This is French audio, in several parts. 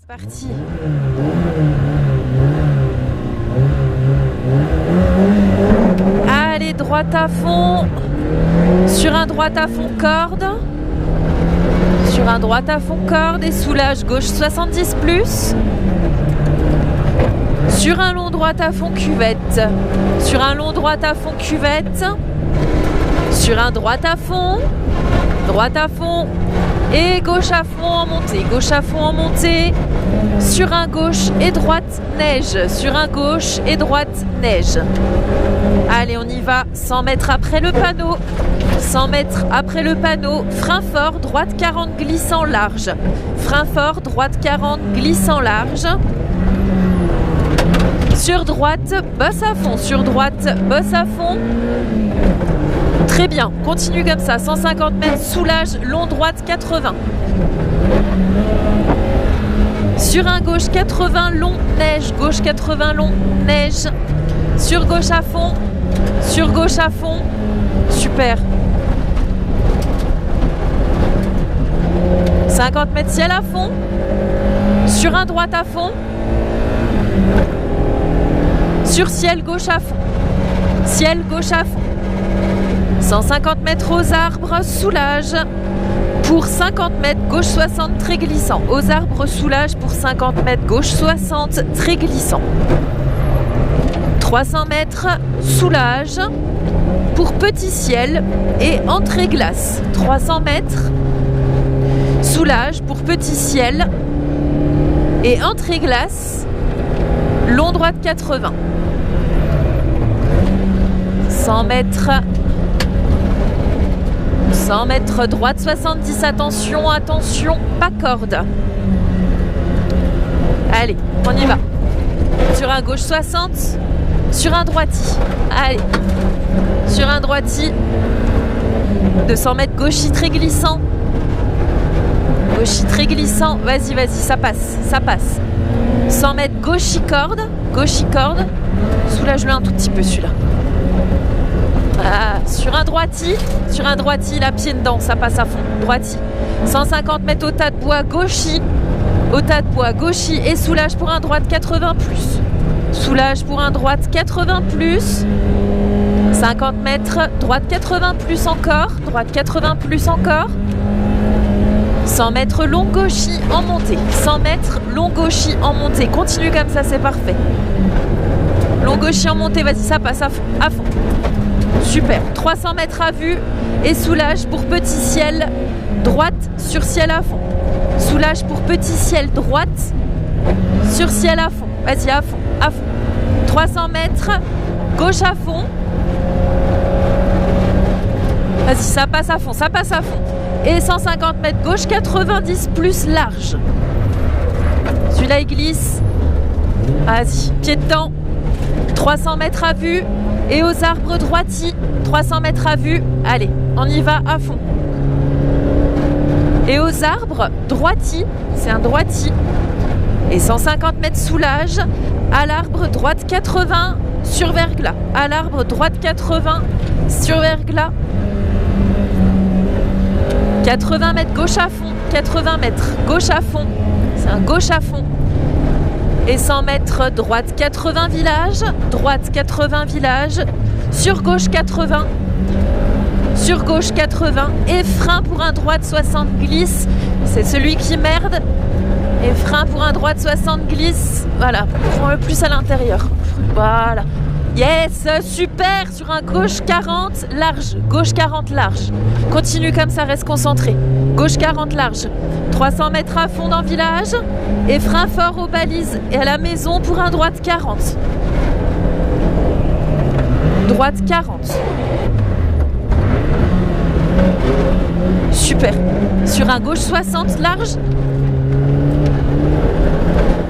C'est parti. Allez, droite à fond. Sur un droite à fond corde. Sur un droite à fond corde et soulage gauche 70 plus. Sur un long droite à fond cuvette. Sur un long droite à fond cuvette. Sur un droite à fond. Droite à fond. Et gauche à fond en montée. Gauche à fond en montée. Sur un gauche et droite neige. Sur un gauche et droite neige. Allez, on y va. 100 mètres après le panneau. 100 mètres après le panneau. Frein fort, droite 40 glissant large. Frein fort, droite 40 glissant large. Sur droite, bosse à fond. Sur droite, bosse à fond. Très bien, continue comme ça. 150 mètres, soulage, long droite 80. Sur un gauche 80, long, neige. Gauche 80, long, neige. Sur gauche à fond. Sur gauche à fond. Super. 50 mètres ciel à fond. Sur un droite à fond. Sur ciel gauche à fond. Ciel gauche à fond. 150 mètres aux arbres, soulage. Pour 50 mètres, gauche 60, très glissant. Aux arbres, soulage pour 50 mètres, gauche 60, très glissant. 300 mètres, soulage. Pour petit ciel et entrée glace. 300 mètres, soulage pour petit ciel et entrée glace. Long droite 80. 100 mètres. 100 mètres droite 70, attention, attention, pas corde. Allez, on y va. Sur un gauche 60, sur un droiti. Allez, sur un droiti. 200 mètres gauchi très glissant. Gauchi très glissant, vas-y, vas-y, ça passe, ça passe. 100 mètres gauchi corde, soulage-le un tout petit peu celui-là. Ah, sur un droiti, la pied dedans, ça passe à fond, droiti. 150 mètres au tas de bois gauchi, et soulage pour un droite 80 plus. Soulage pour un droite 80 plus. 50 mètres, droite 80 plus encore, droite 80 plus encore. 100 mètres long gauchi en montée, 100 mètres long gauchi en montée, continue comme ça, c'est parfait. Long gauchi en montée, vas-y, ça passe à fond, à fond. Super, 300 mètres à vue et soulage pour petit ciel, droite sur ciel à fond. Soulage pour petit ciel, droite sur ciel à fond. Vas-y, à fond, à fond. 300 mètres, gauche à fond. Vas-y, ça passe à fond, ça passe à fond. Et 150 mètres gauche, 90 plus large. Celui-là, il glisse. Vas-y, pied dedans. 300 mètres à vue. Et aux arbres droitis, 300 mètres à vue. Allez, on y va à fond. Et aux arbres droitis, c'est un droiti. Et 150 mètres soulage. À l'arbre droite 80 sur verglas. À l'arbre droite 80 sur verglas. 80 mètres gauche à fond. 80 mètres gauche à fond. C'est un gauche à fond. Et 100 mètres droite 80 village, droite 80 village, sur gauche 80, sur gauche 80 et frein pour un droite 60 glisse, c'est celui qui merde, et frein pour un droite 60 glisse, voilà, prends-le plus à l'intérieur, voilà, yes, super, sur un gauche 40 large, gauche 40 large, continue comme ça, reste concentré, gauche 40 large. 300 mètres à fond dans le village et frein fort aux balises et à la maison pour un droite 40. Droite 40. Super. Sur un gauche 60 large.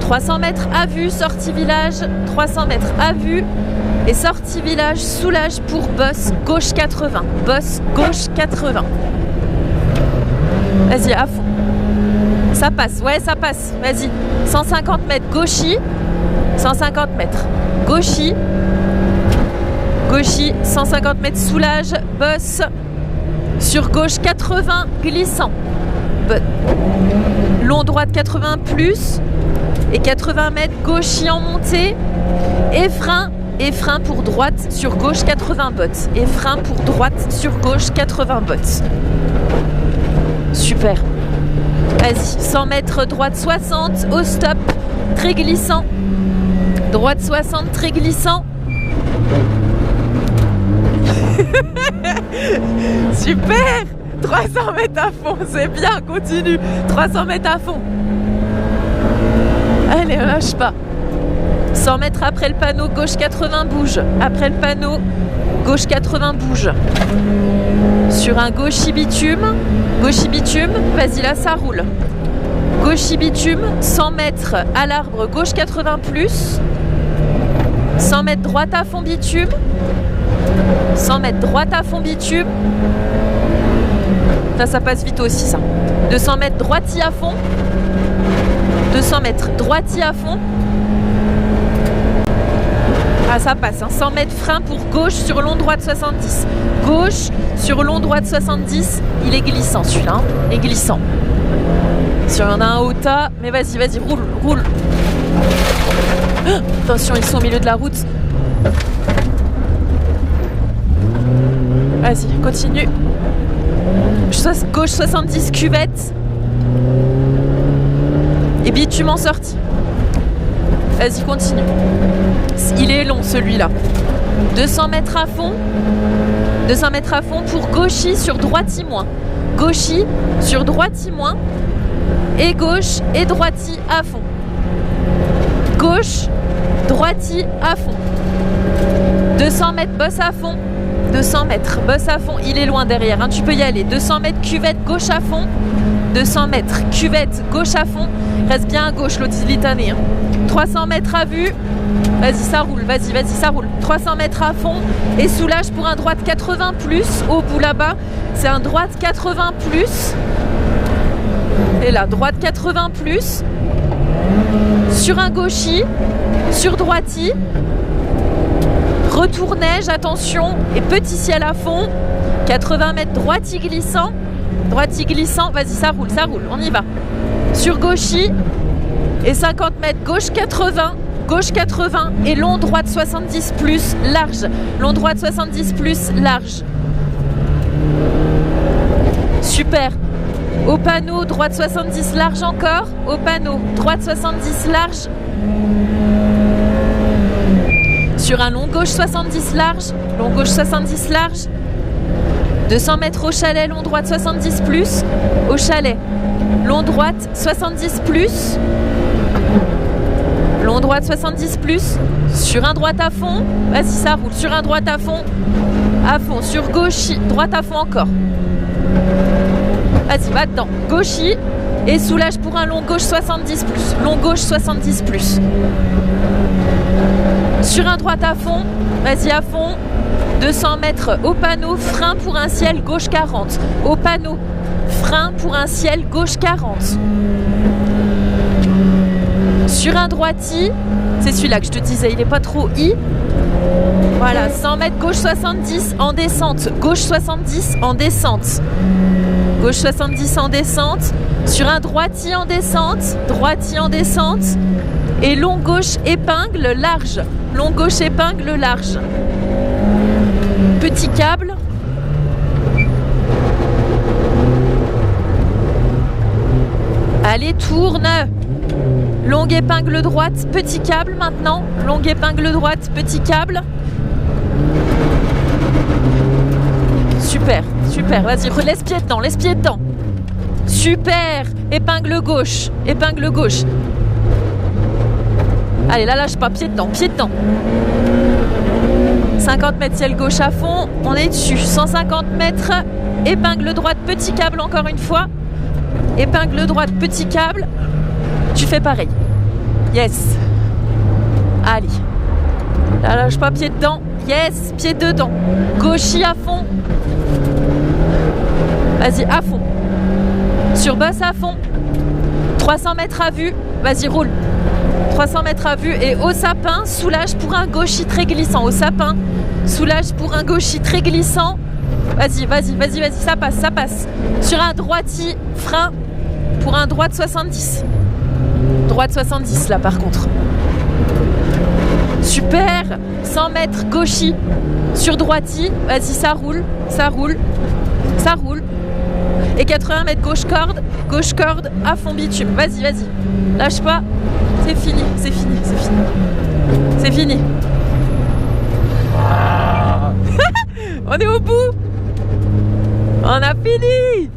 300 mètres à vue, sortie village. 300 mètres à vue et sortie village, soulage pour bosse gauche 80. Bosse gauche 80. Vas-y, à fond. Ça passe, ouais, ça passe. Vas-y. 150 mètres gauchi. 150 mètres gauchi. Gauchi. 150 mètres soulage. Bosse. Sur gauche 80 glissant. Long droite 80 plus. Et 80 mètres, gauchis en montée. Et frein pour droite sur gauche, 80 bottes. Et frein pour droite sur gauche, 80 bottes. Super. Vas-y, 100 mètres, droite 60, au stop, très glissant. Droite 60, très glissant. Super. 300 mètres à fond, c'est bien, continue. 300 mètres à fond. Allez, lâche pas. 100 mètres après le panneau, gauche 80, bouge. Après le panneau, gauche 80, bouge. Sur un gauchis bitume, vas-y là, ça roule. Gauchis bitume, 100 mètres à l'arbre, gauche 80 plus. 100 mètres droite à fond bitume. 100 mètres droite à fond bitume. Ça passe vite aussi, ça. 200 mètres droiti à fond. 200 mètres droiti à fond. Ah, ça passe, hein. 100 mètres frein pour gauche sur long droite 70. Gauche sur long droite 70. Il est glissant celui-là, hein. Il est glissant. Si on en a un au tas, mais vas-y, roule. Attention, ils sont au milieu de la route. Vas-y, continue. Gauche 70, cuvette. Et bitume en sortie. Vas-y, continue. Il est long celui-là. 200 mètres à fond. 200 mètres à fond pour gauchis sur droiti moins. Gauchis sur droiti moins. Et gauche et droiti à fond. Gauche, droiti à fond. 200 mètres, bosse à fond. 200 mètres, bosse à fond. Il est loin derrière, hein. Tu peux y aller. 200 mètres, cuvette, gauche à fond. 200 mètres, cuvette, gauche à fond. Reste bien à gauche, l'autre il est tanné, hein. 300 mètres à vue. Vas-y, ça roule. Vas-y, ça roule. 300 mètres à fond. Et soulage pour un droite 80 plus. Au bout là-bas, c'est un droite 80 plus. Et là, droite 80 plus. Sur un gauchis. Sur droiti. Retour neige, attention. Et petit ciel à fond. 80 mètres, droiti glissant. Droiti glissant. Vas-y, ça roule. On y va. Sur gauchis. Et 50 mètres, gauche 80. Gauche 80 et long droite 70 plus large. Long droite 70 plus large. Super. Au panneau, droite 70 large encore. Au panneau, droite 70 large. Sur un long gauche 70 large. Long gauche 70 large. 200 mètres au chalet, long droite 70 plus. Au chalet, long droite 70 plus. Long droite 70 plus. Sur un droite à fond. Vas-y, ça roule. Sur un droite à fond. À fond. Sur gauchis. Droite à fond encore. Vas-y, va dedans. Gauchis. Et soulage pour un long gauche 70 plus. Long gauche 70 plus. Sur un droite à fond. Vas-y, à fond. 200 mètres au panneau. Frein pour un ciel gauche 40. Au panneau. Frein pour un ciel gauche 40. Sur un droiti, c'est celui-là que je te disais, il n'est pas trop I. Voilà, 100 mètres, gauche 70 en descente. Gauche 70 en descente. Gauche 70 en descente. Sur un droiti en descente. Droiti en descente. Et long gauche épingle large. Long gauche épingle large. Petit câble. Allez, tourne. Longue épingle droite, petit câble maintenant. Longue épingle droite, petit câble. Super. Vas-y, laisse pied dedans. Super. Épingle gauche. Allez, là, lâche pas. Pied dedans. 50 mètres ciel gauche à fond. On est dessus. 150 mètres. Épingle droite, petit câble encore une fois. Épingle droite, petit câble. Tu fais pareil. Yes. Allez. Là, lâche pas, pied dedans. Yes, pied dedans. Gauchis à fond. Vas-y, à fond. Sur bosse à fond. 300 mètres à vue. Vas-y, roule. 300 mètres à vue. Et au sapin, soulage pour un gauchis très glissant. Au sapin, soulage pour un gauchis très glissant. Vas-y, ça passe. Sur un droiti, frein pour un droite 70. Droite 70 là par contre. Super. 100 mètres gauchis sur droiti. Vas-y, ça roule, ça roule, ça roule. Et 80 mètres gauche corde à fond bitume. Vas-y, vas-y. Lâche pas. C'est fini, c'est fini, c'est fini. C'est fini. On est au bout. On a fini.